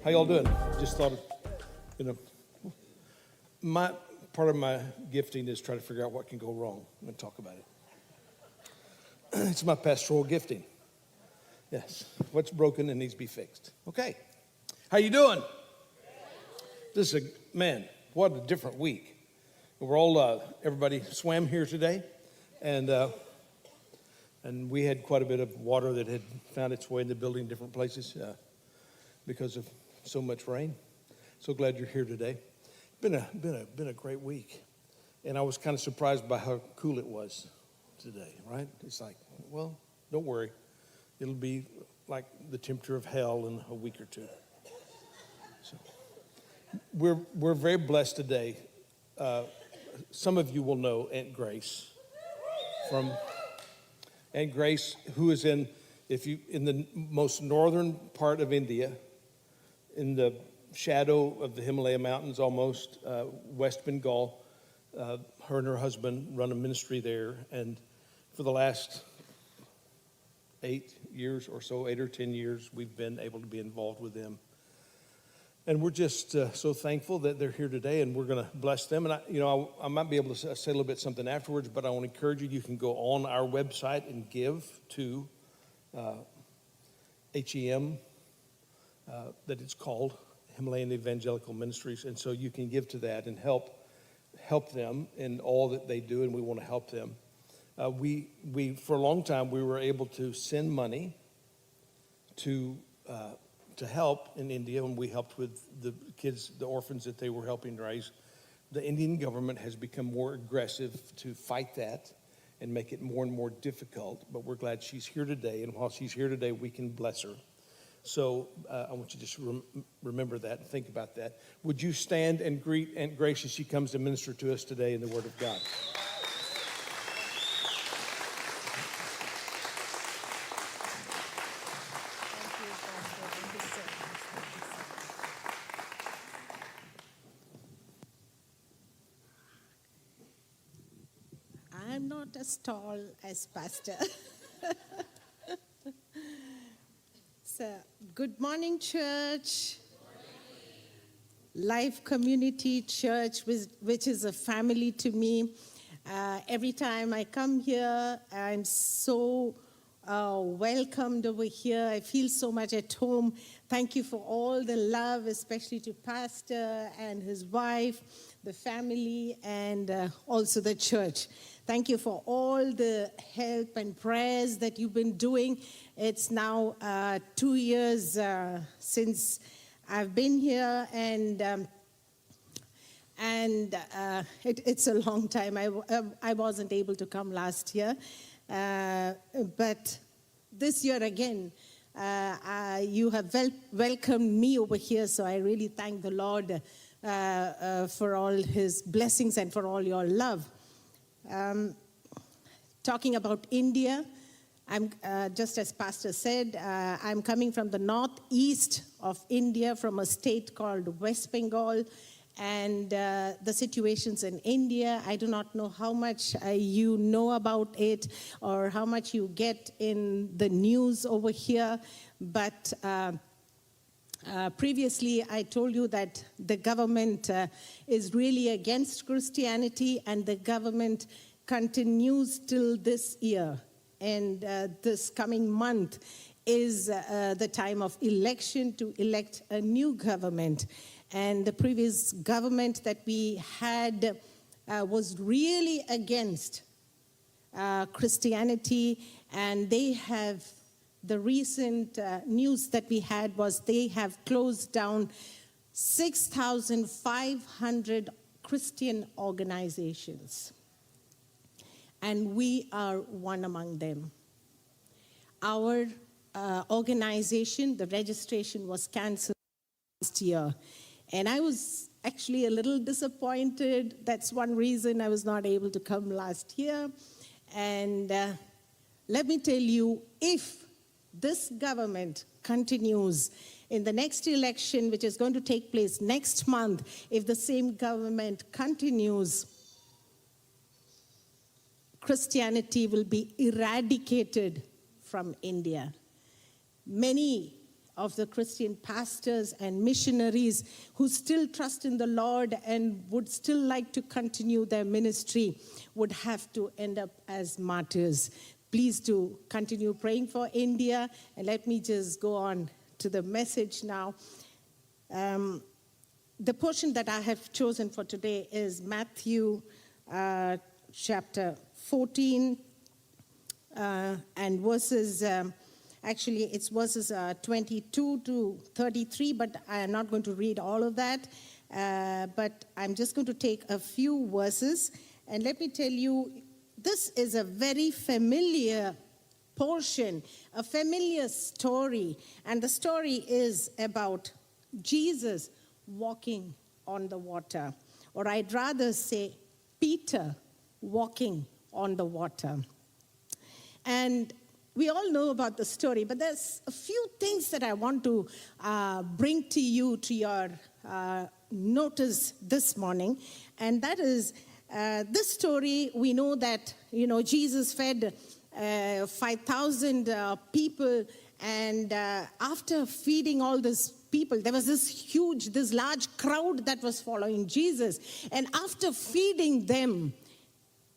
How y'all doing? Just thought, my part of my gifting is try to figure out what can go wrong and talk about it. It's my pastoral gifting. Yes, what's broken and needs to be fixed. Okay, how you doing? This is what a different week. We're all everybody swam here today, and we had quite a bit of water that had found its way in the building in different places because of so much rain. So glad you're here today. Been a great week, and I was kind of surprised by how cool it was today. Right? It's like, well, don't worry, it'll be like the temperature of hell in a week or two. So we're very blessed today. Some of you will know Aunt Grace from Aunt Grace, who is in the most northern part of India, in the shadow of the Himalaya Mountains, almost West Bengal. Her and her husband run a ministry there, and for the last 8 years or so, 8 or 10 years, we've been able to be involved with them. And we're just so thankful that they're here today, and we're going to bless them. And I might be able to say a little bit something afterwards, but I want to encourage you. You can go on our website and give to HEM, that it's called Himalayan Evangelical Ministries, and so you can give to that and help them in all that they do, and we want to help them. We for a long time we were able to send money to help in India, and we helped with the kids, the orphans that they were helping raise. The Indian government has become more aggressive to fight that and make it more and more difficult, but we're glad she's here today, and while she's here today, we can bless her. So I want you to just remember that and think about that. Would you stand and greet Aunt Grace as she comes to minister to us today in the Word of God? I'm not as tall as Pastor. So, good morning, church. Life Community Church, which is a family to me. Every time I come here, I'm so welcomed over here. I feel so much at home. Thank you for all the love, especially to Pastor and his wife, the family, and also the church. Thank you for all the help and prayers that you've been doing. It's now 2 years since I've been here, and it's a long time. I wasn't able to come last year, but this year again, you have welcomed me over here, so I really thank the Lord for all his blessings and for all your love. Talking about India, I'm just as Pastor said, I'm coming from the northeast of India, from a state called West Bengal, and the situations in India, I do not know how much you know about it or how much you get in the news over here, but previously, I told you that the government is really against Christianity, and the government continues till this year. And this coming month is the time of election to elect a new government. And the previous government that we had was really against Christianity, and they have... The recent news that we had was they have closed down 6,500 Christian organizations. And we are one among them. Our organization, the registration was canceled last year. And I was actually a little disappointed. That's one reason I was not able to come last year. And let me tell you, if this government continues in the next election, which is going to take place next month, if the same government continues, Christianity will be eradicated from India. Many of the Christian pastors and missionaries who still trust in the Lord and would still like to continue their ministry would have to end up as martyrs. Please do continue praying for India. And let me just go on to the message now. The portion that I have chosen for today is Matthew chapter 14 and verses, actually it's verses 22 to 33, but I am not going to read all of that. But I'm just going to take a few verses. And let me tell you, this is a very familiar portion, a familiar story. And the story is about Jesus walking on the water. Or I'd rather say Peter walking on the water. And we all know about the story, but there's a few things that I want to bring to you, to your notice this morning. And that is, this story, we know that, Jesus fed 5,000 people, and after feeding all these people, there was this large crowd that was following Jesus. And after feeding them,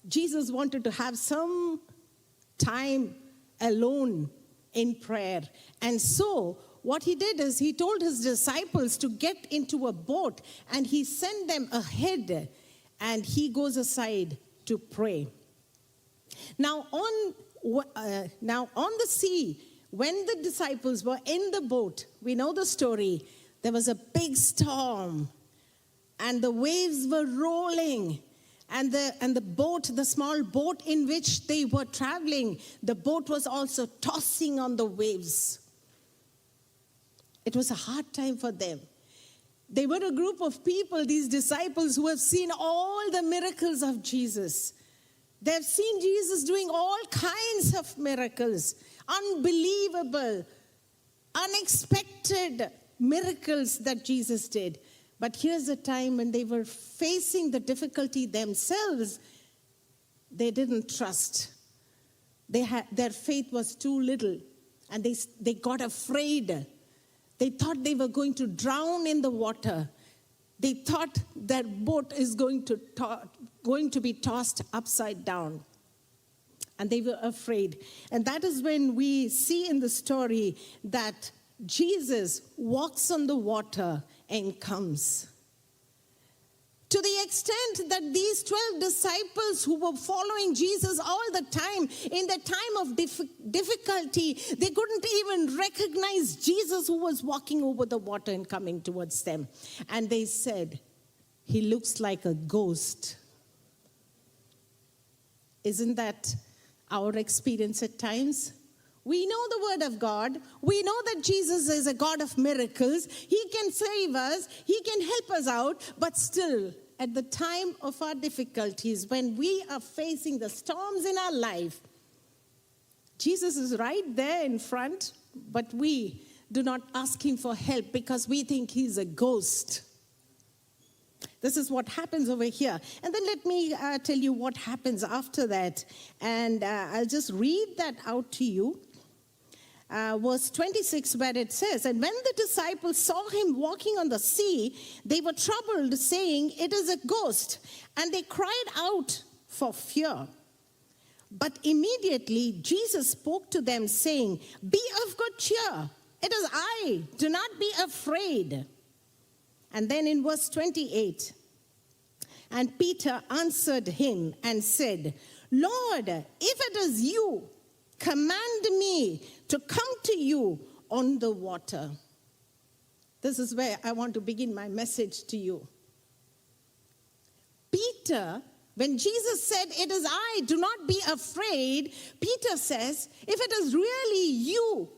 Jesus wanted to have some time alone in prayer. And so what he did is he told his disciples to get into a boat, and he sent them ahead, and he goes aside to pray. Now on the sea, when the disciples were in the boat, we know the story, there was a big storm, and the waves were rolling, and the boat, the small boat in which they were traveling, the boat was also tossing on the waves. It was a hard time for them. They were a group of people, these disciples, who have seen all the miracles of Jesus. They've seen Jesus doing all kinds of miracles, unbelievable, unexpected miracles that Jesus did. But here's a time when they were facing the difficulty themselves. They didn't trust. Their faith was too little, and they got afraid. They thought they were going to drown in the water. They thought their boat is going to be tossed upside down. And they were afraid. And that is when we see in the story that Jesus walks on the water and comes. To the extent that these 12 disciples who were following Jesus all the time, in the time of difficulty, they couldn't even recognize Jesus who was walking over the water and coming towards them. And they said, "He looks like a ghost." Isn't that our experience at times? We know the word of God. We know that Jesus is a God of miracles. He can save us. He can help us out. But still, at the time of our difficulties, when we are facing the storms in our life, Jesus is right there in front, but we do not ask him for help because we think he's a ghost. This is what happens over here. And then let me tell you what happens after that. And I'll just read that out to you. Verse 26, where it says, "And when the disciples saw him walking on the sea, they were troubled, saying, 'It is a ghost.' And they cried out for fear. But immediately Jesus spoke to them, saying, 'Be of good cheer. It is I. Do not be afraid.' And then in verse 28, "And Peter answered him and said, 'Lord, if it is you, command me to come to you on the water.'" This is where I want to begin my message to you. Peter, when Jesus said, "It is I, do not be afraid," Peter says, "If it is really you,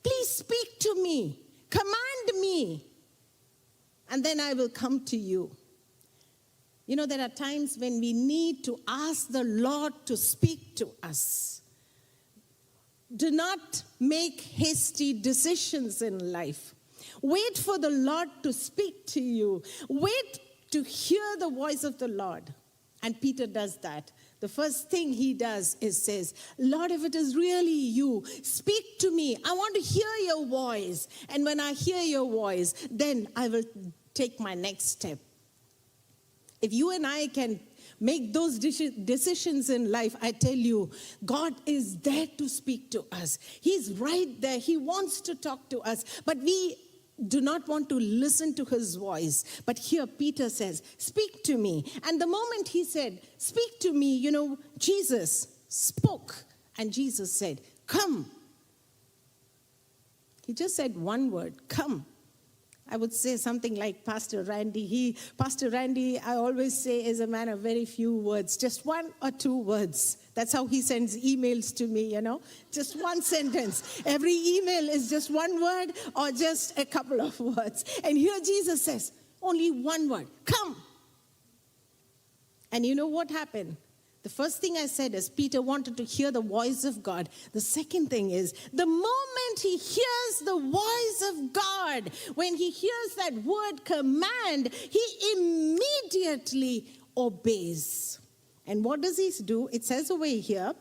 please speak to me, command me, and then I will come to you." You know, there are times when we need to ask the Lord to speak to us. Do not make hasty decisions in life. Wait for the Lord to speak to you. Wait to hear the voice of the Lord. And Peter does that. the first thing he does is says, Lord, if it is really you, speak to me. I want to hear your voice. And when I hear your voice, then I will take my next step. If you and I can make those decisions in life, I tell you, God is there to speak to us. He's right there. He wants to talk to us. But we do not want to listen to his voice. But here Peter says, speak to me. And the moment he said, speak to me, Jesus spoke. And Jesus said, come. He just said one word, come. I would say something like Pastor Randy. Pastor Randy, I always say, is a man of very few words, just one or two words. That's how he sends emails to me, just one sentence. Every email is just one word or just a couple of words. And here Jesus says, only one word, come. And you know what happened? The first thing I said is Peter wanted to hear the voice of God. The second thing is the moment he hears the voice of God, when he hears that word command, he immediately obeys. And what does he do? It says over here,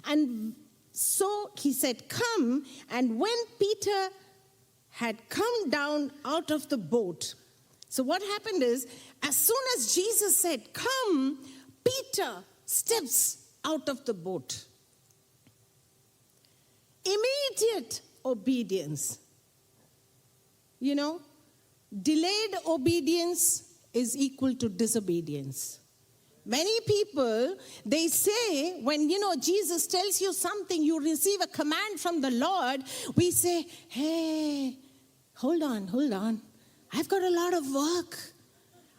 and so he said, come. And when Peter had come down out of the boat, so what happened is, as soon as Jesus said, come, Peter steps out of the boat. Immediate obedience. Delayed obedience is equal to disobedience. Many people, they say, when, Jesus tells you something, you receive a command from the Lord, we say, hey, hold on. I've got a lot of work.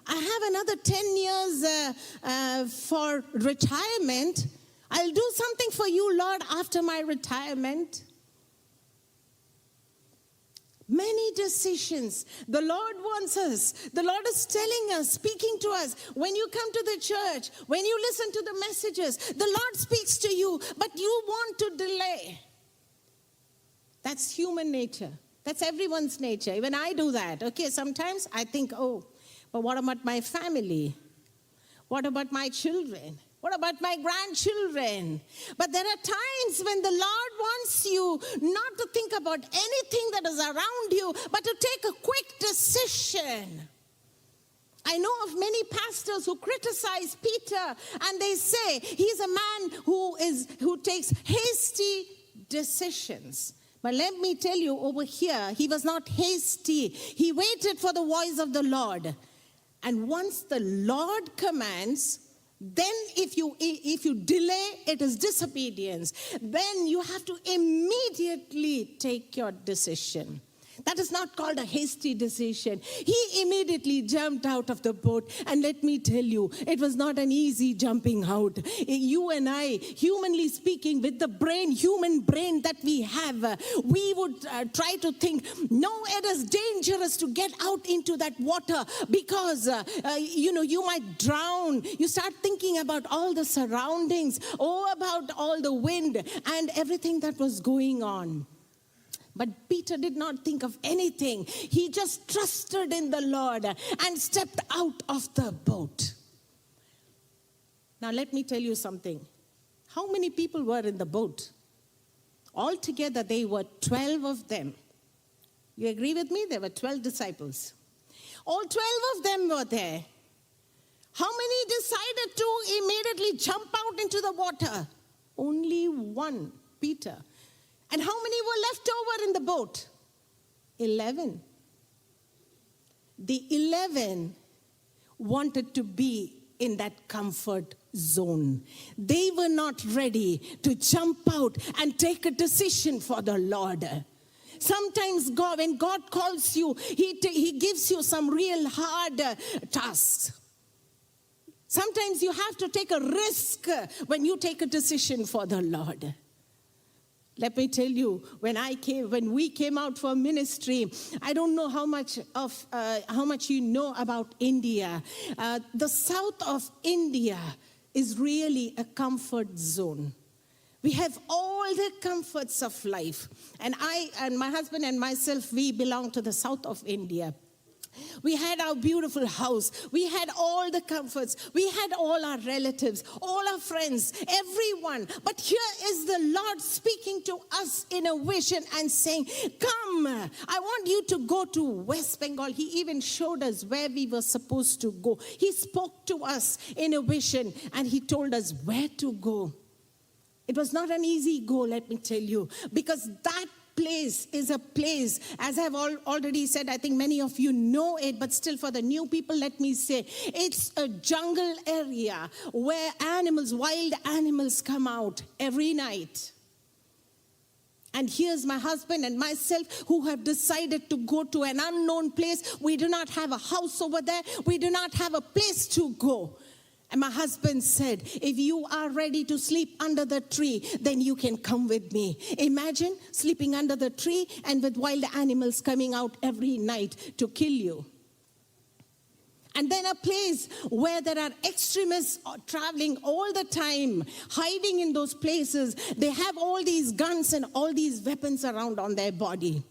I have another 10 years for retirement. I'll do something for you, Lord, after my retirement. Many decisions. The Lord wants us. The Lord is telling us, speaking to us. When you come to the church, when you listen to the messages, the Lord speaks to you, but you want to delay. That's human nature. That's everyone's nature. Even I do that. Okay, sometimes I think, but what about my family? What about my children? What about my grandchildren? But there are times when the Lord wants you not to think about anything that is around you, but to take a quick decision. I know of many pastors who criticize Peter, and they say he's a man who takes hasty decisions. But let me tell you, over here, he was not hasty. He waited for the voice of the Lord. And once the Lord commands, then if you delay, it is disobedience. Then you have to immediately take your decision. That is not called a hasty decision. He immediately jumped out of the boat. And let me tell you, it was not an easy jumping out. You and I, humanly speaking, with the human brain that we have, we would try to think, no, it is dangerous to get out into that water because, you might drown. You start thinking about all the surroundings, about all the wind and everything that was going on. But Peter did not think of anything. He just trusted in the Lord and stepped out of the boat. Now let me tell you something. How many people were in the boat? Altogether, they were 12 of them. You agree with me? There were 12 disciples. All 12 of them were there. How many decided to immediately jump out into the water? Only one, Peter. And how many were left over in the boat? 11. The 11 wanted to be in that comfort zone. They were not ready to jump out and take a decision for the Lord. Sometimes when God calls you, He gives you some real hard tasks. Sometimes you have to take a risk when you take a decision for the Lord. Let me tell you, when we came out for ministry, I don't know how much you know about India. The south of India is really a comfort zone. We have all the comforts of life. And my husband and myself, we belong to the south of India. We had our beautiful house. We had all the comforts. We had all our relatives, all our friends, everyone. But here is the Lord speaking to us in a vision and saying, come, I want you to go to West Bengal. He even showed us where we were supposed to go. He spoke to us in a vision and he told us where to go. It was not an easy go, let me tell you, because that place is a place, as I've already said, I think many of you know it, but still for the new people, let me say, it's a jungle area where animals, wild animals come out every night. And here's my husband and myself who have decided to go to an unknown place. We do not have a house over there. We do not have a place to go. And my husband said, if you are ready to sleep under the tree, then you can come with me. Imagine sleeping under the tree and with wild animals coming out every night to kill you. And then a place where there are extremists traveling all the time, hiding in those places. They have all these guns and all these weapons around on their body.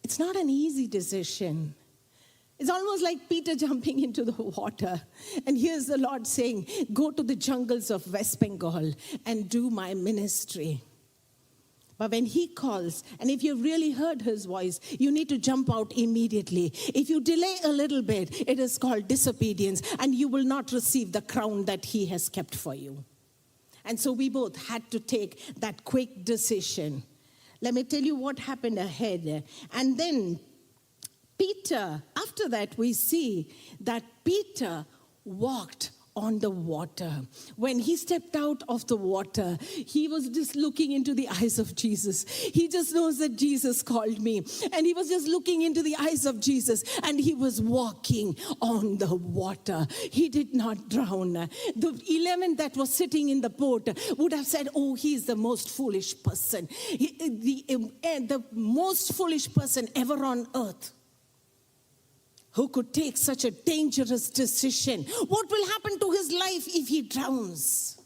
It's not an easy decision. It's almost like Peter jumping into the water. And here's the Lord saying, go to the jungles of West Bengal and do my ministry. But when he calls, and if you've really heard his voice, you need to jump out immediately. If you delay a little bit, it is called disobedience, and you will not receive the crown that he has kept for you. And so we both had to take that quick decision. Let me tell you what happened ahead. And then Peter, after that, we see that Peter walked on the water. When he stepped out of the water, he was just looking into the eyes of Jesus. He just knows that Jesus called me. And he was just looking into the eyes of Jesus. And he was walking on the water. He did not drown. The 11 that was sitting in the boat would have said, oh, he's the most foolish person. The most foolish person ever on earth. Who could take such a dangerous decision? What will happen to his life if he drowns?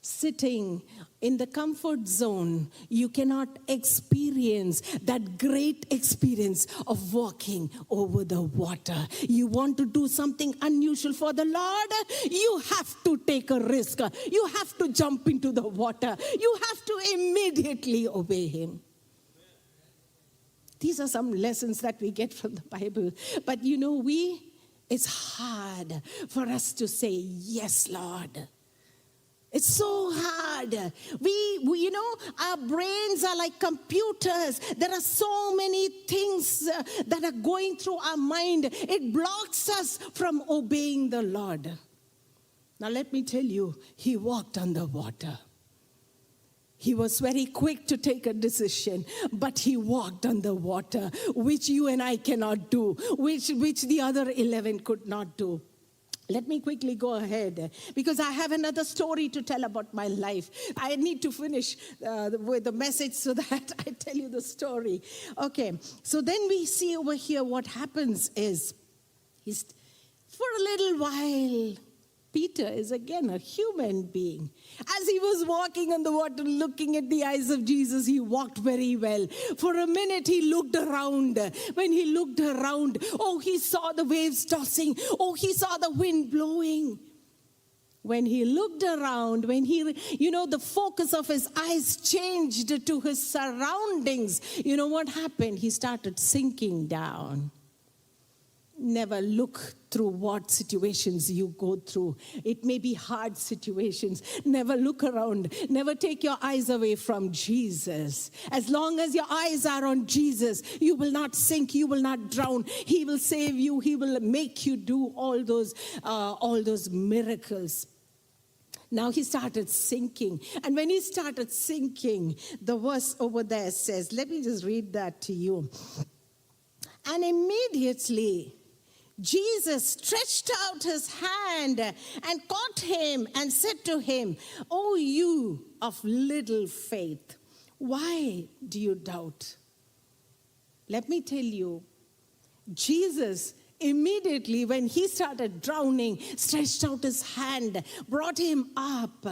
Sitting in the comfort zone, you cannot experience that great experience of walking over the water. You want to do something unusual for the Lord? You have to take a risk. You have to jump into the water. You have to immediately obey him. These are some lessons that we get from the Bible. But you know, it's hard for us to say, yes, Lord. It's so hard. We our brains are like computers. There are so many things that are going through our mind. It blocks us from obeying the Lord. Now let me tell you, he walked on the water. He was very quick to take a decision, but he walked on the water, which you and I cannot do, which the other 11 could not do. Let me quickly go ahead, because I have another story to tell about my life. I need to finish with the message so that I tell you the story. Okay, so then we see over here what happens is, for a little while, Peter is again a human being. As he was walking on the water, looking at the eyes of Jesus, he walked very well. For a minute, he looked around. When he looked around, oh, he saw the waves tossing. Oh, he saw the wind blowing. When he looked around, the focus of his eyes changed to his surroundings. You know what happened? He started sinking down. Never look through what situations you go through. It may be hard situations. Never look around. Never take your eyes away from Jesus. As long as your eyes are on Jesus, you will not sink. You will not drown. He will save you. He will make you do all those miracles. Now he started sinking. And when he started sinking, the verse over there says, let me just read that to you. And immediately, Jesus stretched out his hand and caught him and said to him, "O you of little faith, why do you doubt?" Let me tell you, Jesus immediately, when he started drowning, stretched out his hand, brought him up.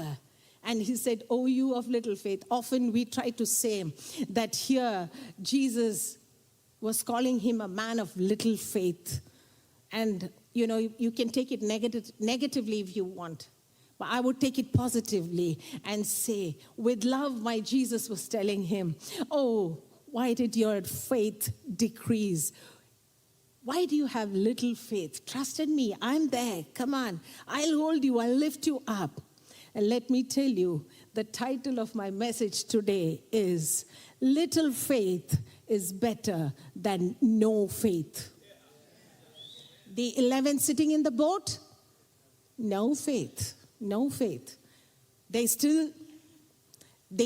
And he said, "O you of little faith." Often we try to say that here Jesus was calling him a man of little faith. And, you can take it negatively if you want. But I would take it positively and say, with love, my Jesus was telling him, oh, why did your faith decrease? Why do you have little faith? Trust in me. I'm there. Come on. I'll hold you. I'll lift you up. And let me tell you, the title of my message today is Little Faith is Better Than No Faith. The 11 sitting in the boat, no faith. No faith. They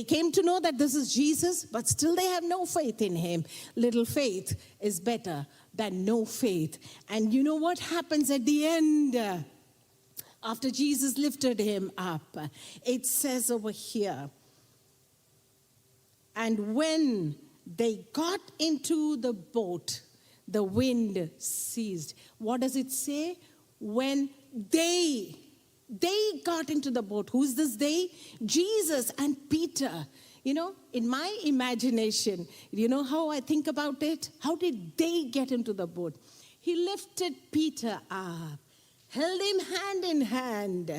came to know that this is Jesus, but still they have no faith in him. Little faith is better than no faith. And you know what happens at the end? After Jesus lifted him up, it says over here, and when they got into the boat, the wind ceased. What does it say? When they got into the boat. Who's this they? Jesus and Peter. In my imagination, you know how I think about it? How did they get into the boat? He lifted Peter up, held him hand in hand,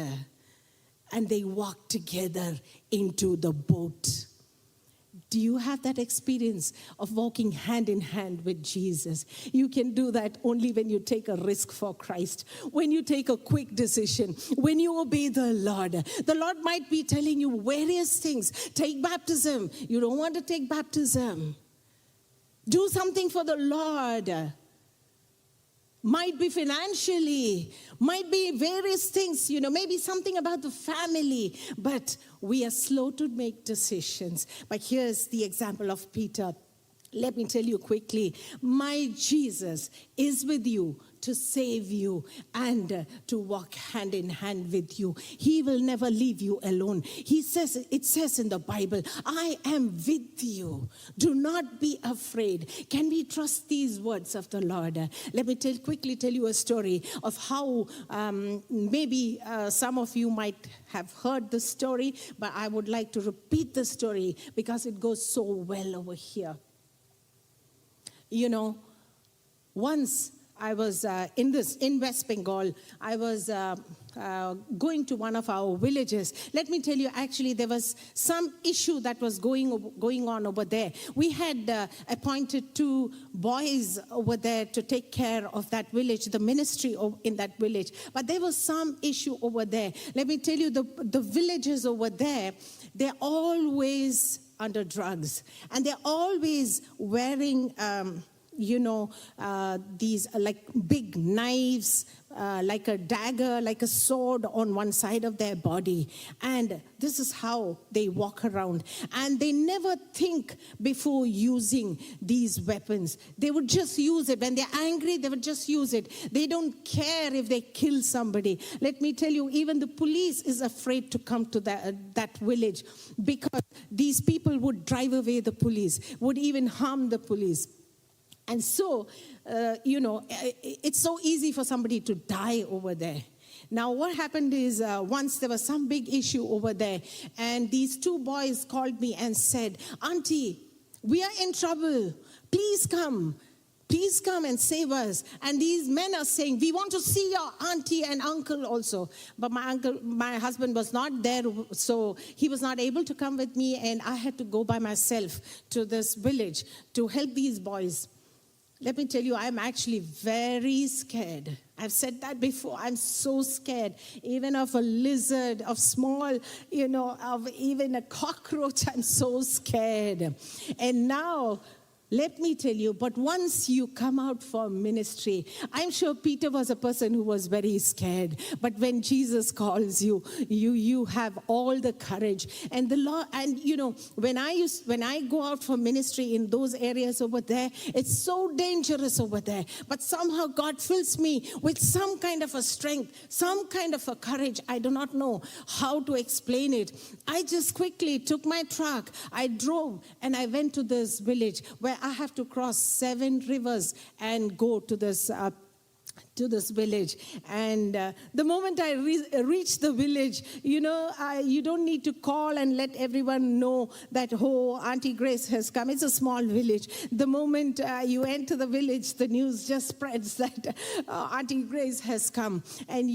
and they walked together into the boat. Do you have that experience of walking hand in hand with Jesus? You can do that only when you take a risk for Christ, when you take a quick decision, when you obey the Lord. The Lord might be telling you various things. Take baptism. You don't want to take baptism. Do something for the Lord. Might be financially, might be various things, maybe something about the family, but we are slow to make decisions. But here's the example of Peter. Let me tell you quickly, my Jesus is with you to save you and to walk hand in hand with you. He will never leave you alone. It says in the Bible, I am with you. Do not be afraid. Can we trust these words of the Lord? Let me quickly tell you a story of how maybe some of you might have heard the story, but I would like to repeat the story because it goes so well over here. Once I was in West Bengal, I was going to one of our villages. Let me tell you, actually, there was some issue that was going on over there. We had appointed 2 boys over there to take care of that village, the ministry in that village. But there was some issue over there. Let me tell you, the villagers over there, they're always under drugs. And they're always wearing, these like big knives, like a dagger, like a sword on one side of their body. And this is how they walk around. And they never think before using these weapons. They would just use it. When they're angry, they would just use it. They don't care if they kill somebody. Let me tell you, even the police is afraid to come to that village because these people would drive away the police, would even harm the police. And so, it's so easy for somebody to die over there. Now, what happened is once there was some big issue over there, and these 2 boys called me and said, Auntie, we are in trouble. Please come and save us. And these men are saying, we want to see your auntie and uncle also. But my husband was not there, so he was not able to come with me, and I had to go by myself to this village to help these boys. Let me tell you, I'm actually very scared. I've said that before. I'm so scared, even of a lizard, of small, of even a cockroach. I'm so scared. And now, let me tell you, but once you come out for ministry, I'm sure Peter was a person who was very scared. But when Jesus calls you, you have all the courage. And the Lord, and when I go out for ministry in those areas over there, it's so dangerous over there. But somehow God fills me with some kind of a strength, some kind of a courage. I do not know how to explain it. I just quickly took my truck, I drove, and I went to this village where I have to cross 7 rivers and go to this to this village. And the moment I reached the village, you don't need to call and let everyone know that, oh, Auntie Grace has come. It's a small village. The moment you enter the village, the news just spreads that Auntie Grace has come. And,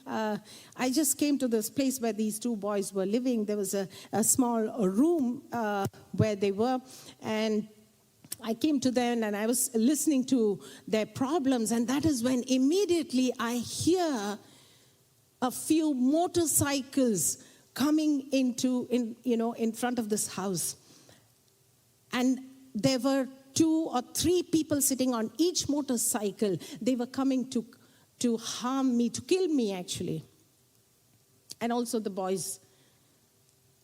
I just came to this place where these two boys were living. There was a small room where they were, and I came to them and I was listening to their problems, and that is when immediately I hear a few motorcycles coming in front of this house. And there were 2 or 3 people sitting on each motorcycle. They were coming to harm me, to kill me actually. And also the boys.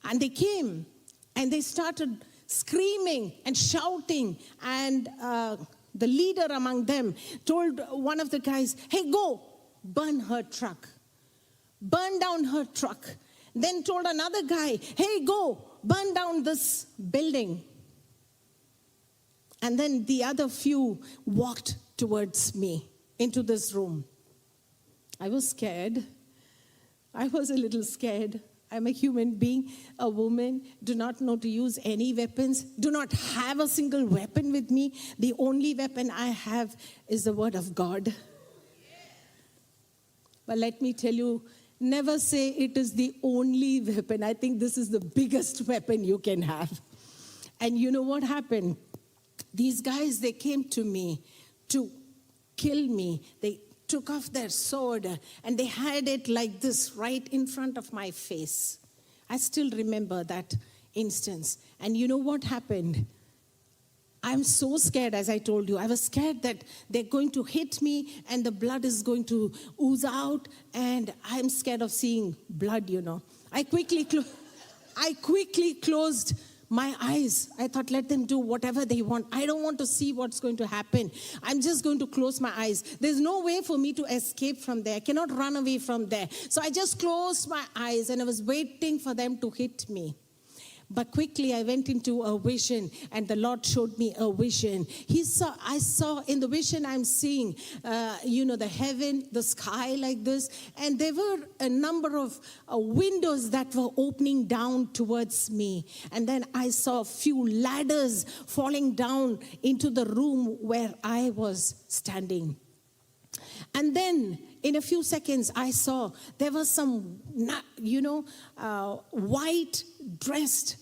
And they came and they started screaming and shouting, and the leader among them told one of the guys, hey, go, burn her truck. Burn down her truck. Then told another guy, hey, go, burn down this building. And then the other few walked towards me into this room. I was scared. I was a little scared. I'm a human being, a woman, do not know to use any weapons, do not have a single weapon with me. The only weapon I have is the word of God. But let me tell you, never say it is the only weapon. I think this is the biggest weapon you can have. And you know what happened? These guys, they came to me to kill me. They took off their sword and they had it like this right in front of my face. I still remember that instance. And you know what happened? I'm so scared, as I told you. I was scared that they're going to hit me and the blood is going to ooze out, and I'm scared of seeing blood, I quickly closed my eyes. I thought, let them do whatever they want. I don't want to see what's going to happen. I'm just going to close my eyes. There's no way for me to escape from there. I cannot run away from there. So I just closed my eyes and I was waiting for them to hit me. But quickly I went into a vision, and the Lord showed me a vision. I saw in the vision, I'm seeing, the heaven, the sky like this. And there were a number of windows that were opening down towards me. And then I saw a few ladders falling down into the room where I was standing. And then in a few seconds, I saw there was some, white dressed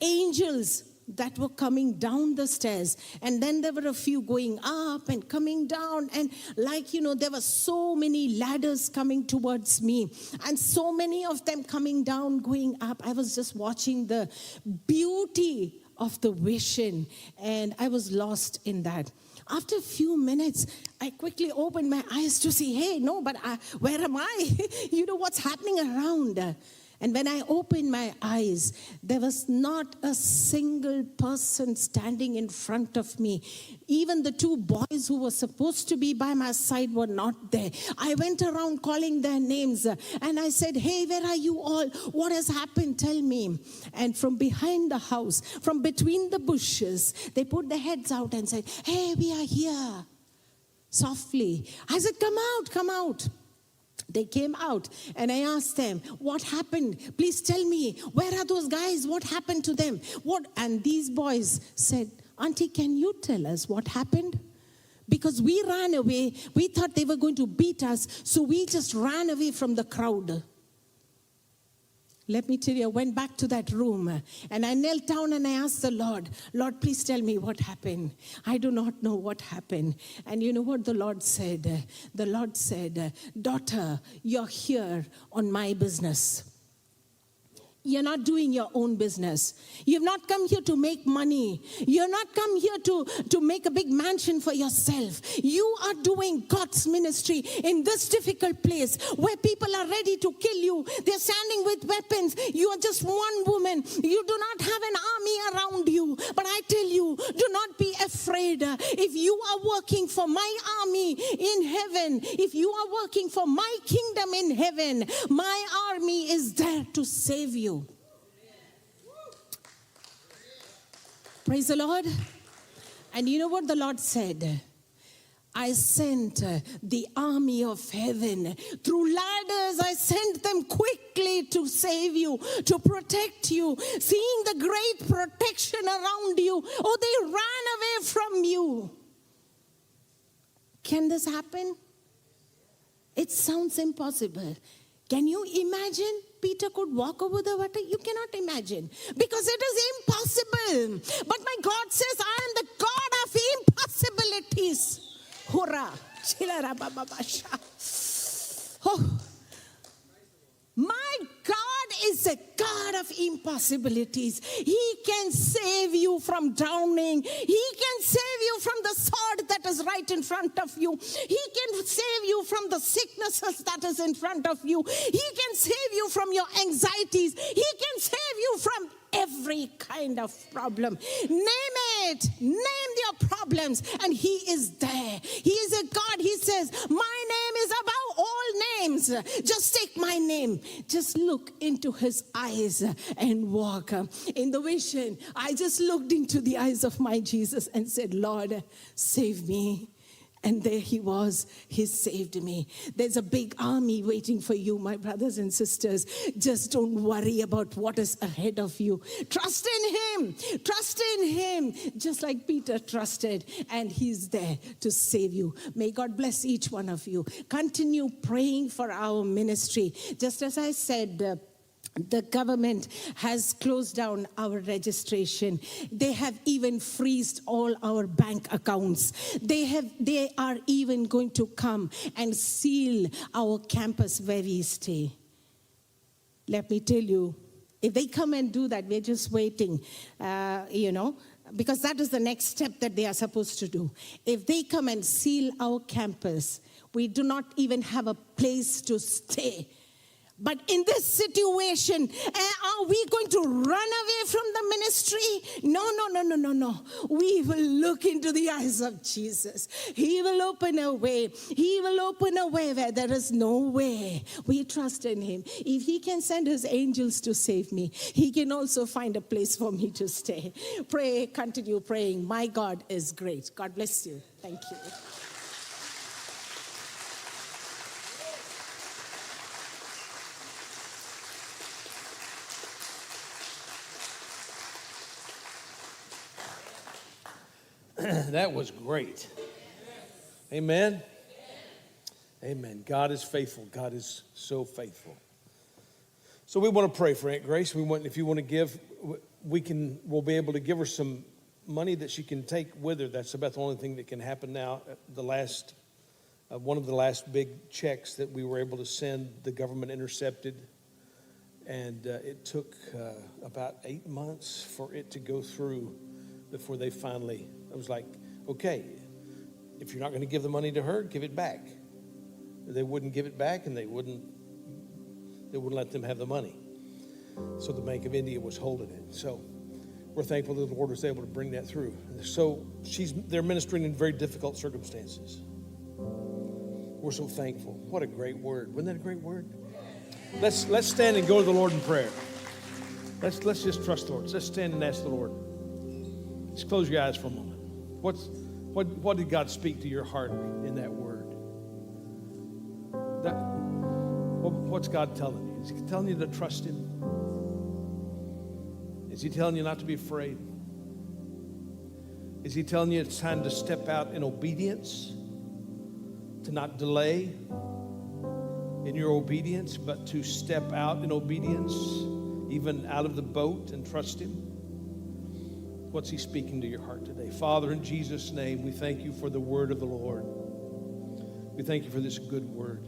angels that were coming down the stairs. And then there were a few going up and coming down. And there were so many ladders coming towards me. And so many of them coming down, going up. I was just watching the beauty of the vision. And I was lost in that. After a few minutes, I quickly opened my eyes to see, where am I? What's happening around? And when I opened my eyes, there was not a single person standing in front of me. Even the 2 boys who were supposed to be by my side were not there. I went around calling their names and I said, hey, where are you all? What has happened? Tell me. And from behind the house, from between the bushes, they put their heads out and said, hey, we are here. Softly. I said, come out, come out. They came out and I asked them, what happened? Please tell me, where are those guys? What happened to them? And these boys said, Auntie, can you tell us what happened? Because we ran away. We thought they were going to beat us. So we just ran away from the crowd. Let me tell you, I went back to that room and I knelt down and I asked the Lord, please tell me what happened. I do not know what happened. And you know what the Lord said? The Lord said, daughter, you're here on my business. You're not doing your own business. You've not come here to make money. You're not come here to make a big mansion for yourself. You are doing God's ministry in this difficult place where people are ready to kill you. They're standing with weapons. You are just one woman. You do not have an army around you. But I tell you, do not be afraid. If you are working for my army in heaven, if you are working for my kingdom in heaven, my army is there to save you. Praise the Lord. And you know what the Lord said? I sent the army of heaven. Through ladders, I sent them quickly to save you, to protect you. Seeing the great protection around you, oh, they ran away from you. Can this happen? It sounds impossible. Can you imagine Peter could walk over the water? You cannot imagine, because it is impossible. But my God says, I am the God of impossibilities. Hurrah. Oh. My God is a God of impossibilities. He can save you from drowning. He can save you from the sword that is right in front of you. He can save you from the sicknesses that is in front of you. He can save you from your anxieties. He can save you from every kind of problem. Name it. Name your problems, and He is there. He is a God. He says, my name is above all names. Just take my name. Just look into His eyes and walk. In the vision, I just looked into the eyes of my Jesus and said, Lord, save me. And there He was. He saved me. There's a big army waiting for you, my brothers and sisters. Just don't worry about what is ahead of you. Trust in Him. Trust in Him. Just like Peter trusted. And He's there to save you. May God bless each one of you. Continue praying for our ministry. Just as I said, the government has closed down our registration. They have even freezed all our bank accounts. They are even going to come and seal our campus where we stay. Let me tell you, if they come and do that, we're just waiting, because that is the next step that they are supposed to do. If they come and seal our campus, we do not even have a place to stay. But in this situation, are we going to run away from the ministry? No. We will look into the eyes of Jesus. He will open a way. He will open a way where there is no way. We trust in Him. If He can send His angels to save me, He can also find a place for me to stay. Pray, continue praying. My God is great. God bless you. Thank you. That was great. Amen. Amen. God is faithful. God is so faithful. So we want to pray for Aunt Grace. If you want to give, we'll be able to give her some money that she can take with her. That's about the only thing that can happen now. One of the last big checks that we were able to send, the government intercepted, and it took about 8 months for it to go through before they finally. I was like, okay, if you're not going to give the money to her, give it back. They wouldn't give it back, and they wouldn't let them have the money. So the Bank of India was holding it. So we're thankful that the Lord was able to bring that through. So they're ministering in very difficult circumstances. We're so thankful. What a great word. Wasn't that a great word? Let's stand and go to the Lord in prayer. Let's just trust the Lord. Let's stand and ask the Lord. Just close your eyes for a moment. What did God speak to your heart in that word? What's God telling you? Is He telling you to trust Him? Is He telling you not to be afraid? Is He telling you it's time to step out in obedience? To not delay in your obedience, but to step out in obedience, even out of the boat, and trust Him? What's He speaking to your heart today? Father, in Jesus' name, we thank You for the word of the Lord. We thank You for this good word.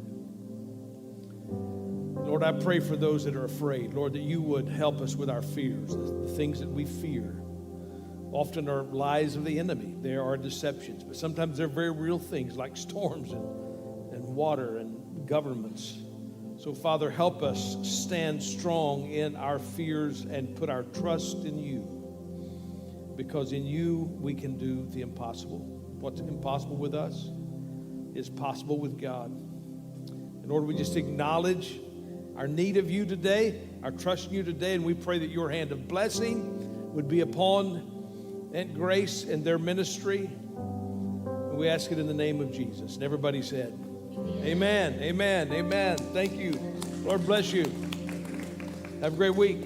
Lord, I pray for those that are afraid, Lord, that You would help us with our fears, the things that we fear. Often are lies of the enemy. There are deceptions, but sometimes they're very real things like storms and water and governments. So, Father, help us stand strong in our fears and put our trust in You. Because in You, we can do the impossible. What's impossible with us is possible with God. And Lord, we just acknowledge our need of You today, our trust in You today, and we pray that Your hand of blessing would be upon Aunt Grace and their ministry. And We ask it in the name of Jesus. And everybody said, amen, amen, amen. Thank you. Lord bless you. Have a great week.